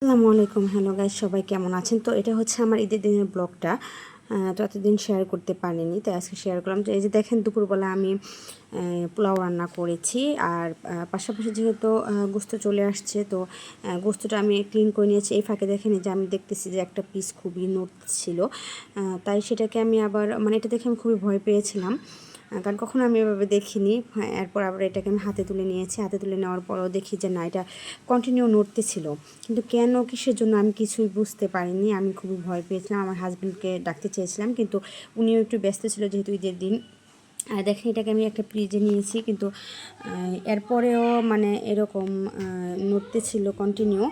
আসসালামু আলাইকুম। Hello guys, সবাই কেমন আছেন? তো এটা হচ্ছে আমার ঈদের দিনের ব্লগটা। তো এতদিন শেয়ার করতে পারিনি, তাই আজকে শেয়ার করলাম। তো এই যে দেখেন, দুপুরবেলা আমি পোলাও রান্না করেছি। আর পাশাপাশি যেহেতু গোস্ত চলে আসছে, তো গোস্তটা আমি ক্লিন করে নিয়েছি। এই ফাঁকে দেখেন যে আমি দেখতেছি যে একটা পিস খুবই নড়ছিল, তাই সেটাকে আমি আবার এটা দেখে আমি খুবই ভয় পেয়েছিলাম, কারণ কখনো আমি এভাবে দেখিনি। এরপর আবার এটাকে আমি হাতে তুলে নিয়েছি। হাতে তুলে নেওয়ার পরেও দেখি যে না, এটা কন্টিনিউ নড়তেছিল, কিন্তু কেন, কিসের জন্য আমি কিছুই বুঝতে পারিনি। আমি খুবই ভয় পেয়েছিলাম। আমার হাজব্যান্ডকে ডাকতে চেয়েছিলাম, কিন্তু উনিও একটু ব্যস্ত ছিল যেহেতু ঈদের দিন। আর দেখেন, এটাকে আমি একটা ফ্রিজে নিয়েছি, কিন্তু এরপরেও এরকম নড়তে ছিল কন্টিনিউ।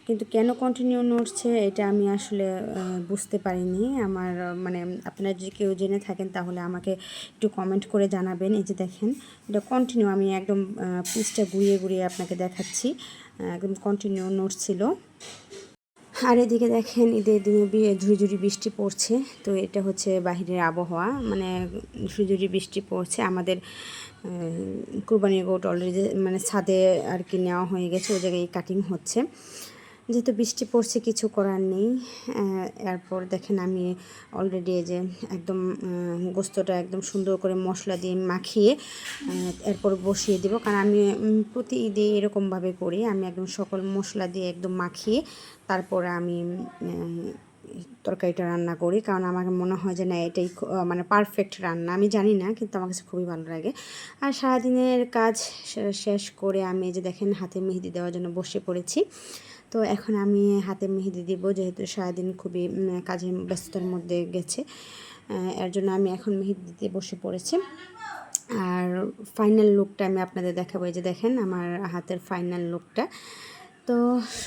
কিন্তু কেন কন্টিনিউ নড়ছে এটা আমি আসলে বুঝতে পারিনি। আমার আপনারা যদি কেউ জেনে থাকেন তাহলে আমাকে একটু কমেন্ট করে জানাবেন। এই যে দেখেন, এটা কন্টিনিউ, আমি একদম পিসটা ঘুরিয়ে ঘুরিয়ে আপনাকে দেখাচ্ছি, একদম কন্টিনিউ নড়ছিল। আর এদিকে দেখেন, ঈদের দিনে ঝুড়ি বৃষ্টি পড়ছে। তো এটা হচ্ছে বাহিরের আবহাওয়া, ঝুড়ি বৃষ্টি পড়ছে। আমাদের কুরবানির গোট অলরেডি ছাদে আর কি নেওয়া হয়ে গেছে, ওই জায়গায় কাটিং হচ্ছে। যেহেতু বৃষ্টি পড়ছে, কিছু করার নেই। এরপর দেখেন, আমি অলরেডি এই যে একদম গোস্তটা একদম সুন্দর করে মশলা দিয়ে মাখিয়ে এরপর বসিয়ে দেবো, কারণ আমি প্রতি ঈদে এরকমভাবে করি। আমি একদম সকল মশলা দিয়ে একদম মাখিয়ে তারপর আমি তরকারিটা রান্না করি, কারণ আমার মনে হয় যে না, এটাই পারফেক্ট রান্না। আমি জানি না, কিন্তু আমার কাছে খুবই ভালো লাগে। আর সারাদিনের কাজ শেষ করে আমি যে দেখেন, হাতে মেহেদি দেওয়ার জন্য বসে পড়েছি। তো এখন আমি হাতে মেহেদি দিব, যেহেতু সারাদিন খুবই কাজের ব্যস্ততার মধ্যে গেছে। এর জন্য আমি এখন মেহেদি দিতে বসে পড়েছি। আর ফাইনাল লুকটা আমি আপনাদের দেখাবো। এই যে দেখেন, আমার হাতের ফাইনাল লুকটা। তো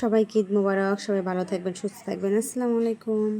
সবাইকে ঈদ মোবারক, সবাই ভালো থাকবেন, সুস্থ থাকবেন। আসসালামু আলাইকুম।